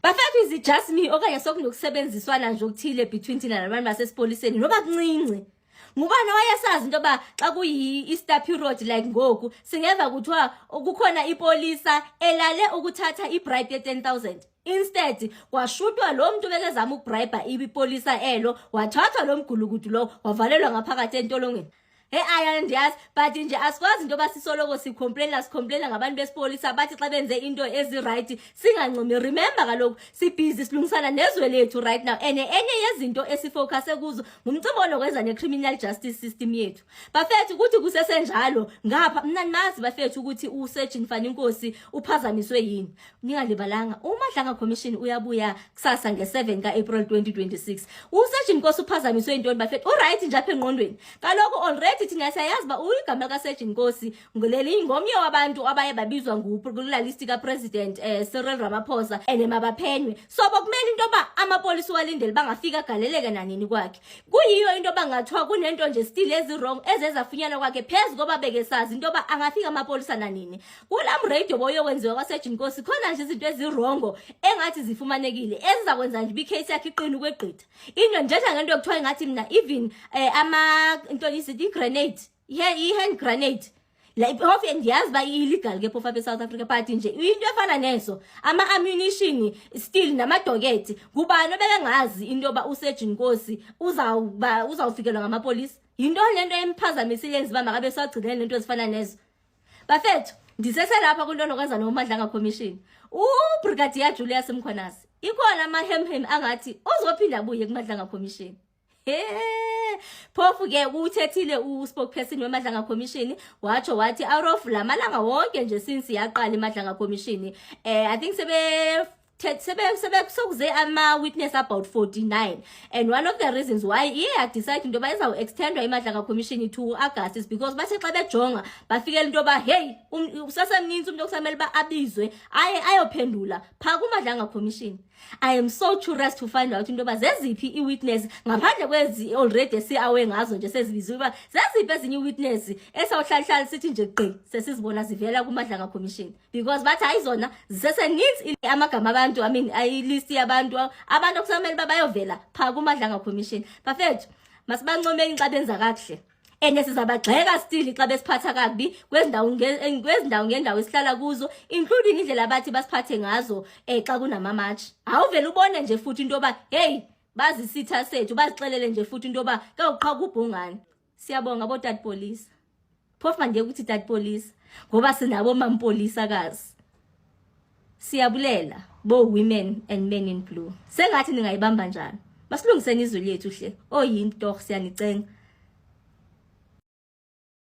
Bafethu is it just me okanye sokunokusebenziswana nje okuthile between thina nabantu basesipoliseni noba kuncinci. Ngubani wayesazi into ba xa kuyi Easter period like ngoku singeva kuthiwa kukhona ipolisa elale ukuthatha ibribe ye10,000. Instead kwashutwa lo muntu bekezama ukubribe ipolisa elo wathathwa lo mgulukudu lo wavalelwa ngaphakathi entolongweni. Hey ndiyazi but nje asikwazi into basisoloko sicomplaina ngabantu besipolisa bathi xa benze into ezi-right singancomi. Remember kaloku sibhizi silungisana nezwe lethu right now and enye yezinto esifocuse kuzo ngumcimbi onokwenza ne-criminal justice system yethu. Bafethu ukuthi kusesenjalo ngapha mna nazi bafethu ukuthi uSearch Mfaninkosi uphazamiswe yini. Ningalibalanga uMadlanga Commission uyabuya kusasa nge-7 ka-April 2026. uSearch Nkosi uphazamiswe yintoni bafethu? Uright nje apha engqondweni kaloku already thina siyayazi ba uyigama likaSearch Nkosi ngoleli ngomnye wabantu abaye babizwa kula list kaPresident Cyril Ramaphosa ene mabaphenywe. So bokumele into ba amapolisi walindele bangafika galeleke nanini kwakhe. Kuyiyo into bangathiwa kunento nje still ezi-wrong ezezafunyana kwakhe phezulu ngoba bekesazi into ba angafika amapolisa nanini. Kula radio boyokwenziwa kwaSearch Nkosi khona nje izinto ezirongo engathi zifumanekile ezizakwenza nje icase yakhe iqine ukweqitha. Into njenga ngento yokuthiwa ngathi mina even into isithi grenade i-hand grenade like of ndiyazi ba illegal ke phofa South Africa but nje into efana neso ama-ammunition still namadoketi kubani obekengazi into ba uSearch Nkosi uzawufikelwa ngamapolisa. Yinto lento emphazamisile yenziba makabe sagcinene lento ezifana nezo. Bafethu ndiseselapha kunto nokwenza noMadlanga Commission. Brigadier Julius Mkhwanasi ikhona amahemhem angathi uzophinda abuye kuMadlanga Commission. Phofu ke uthethile uspokesperson weMadlanga Commission watsho wathi out of la malanga wonke nje since yaqala iMadlanga Commission I think sokuze ama-witness about 49 and one of the reasons why had decided into ba izawuextendwa iMadlanga Commission to August is because bathe xa bejonga bafikela into ba hey usasemninzi umuntu okusamele ba abizwe ayophendula pha kuMadlanga Commission. I am so curious to find out into ba zeziphi i-witness ngaphandle kwezi already siawe ngazo nje sezibizwe ba zeziphi ezinye i-witness esawuhlala sithi nje gqi sesizibona zivela kuMadlanga Commission because bathi ayizona ziseseninzi amagama abantu I mean ayilist yabantu okusamele babayovela pha kuMadlanga Commission. Bafethu masibancomeni xa benza kakuhle ene sizabagxeka still xa besiphatha kabi kwezindawo ngendawo esihlala kuzo including indlela abathi basiphathe ngazo xa kunamamatch. Awuvele ubone nje futhi into ba hey bazisitha sethu bazixelele nje futhi into ba kawuqha kubhungane. Siyabonga botata police phofu manje ukuthi tata police ngoba sinabo mampolisa kazi. Siyabulela bo women and men in blue. Sengathi ningayibamba njani. Masilungiseni izwe lethu hle. Oyinto siyanicela.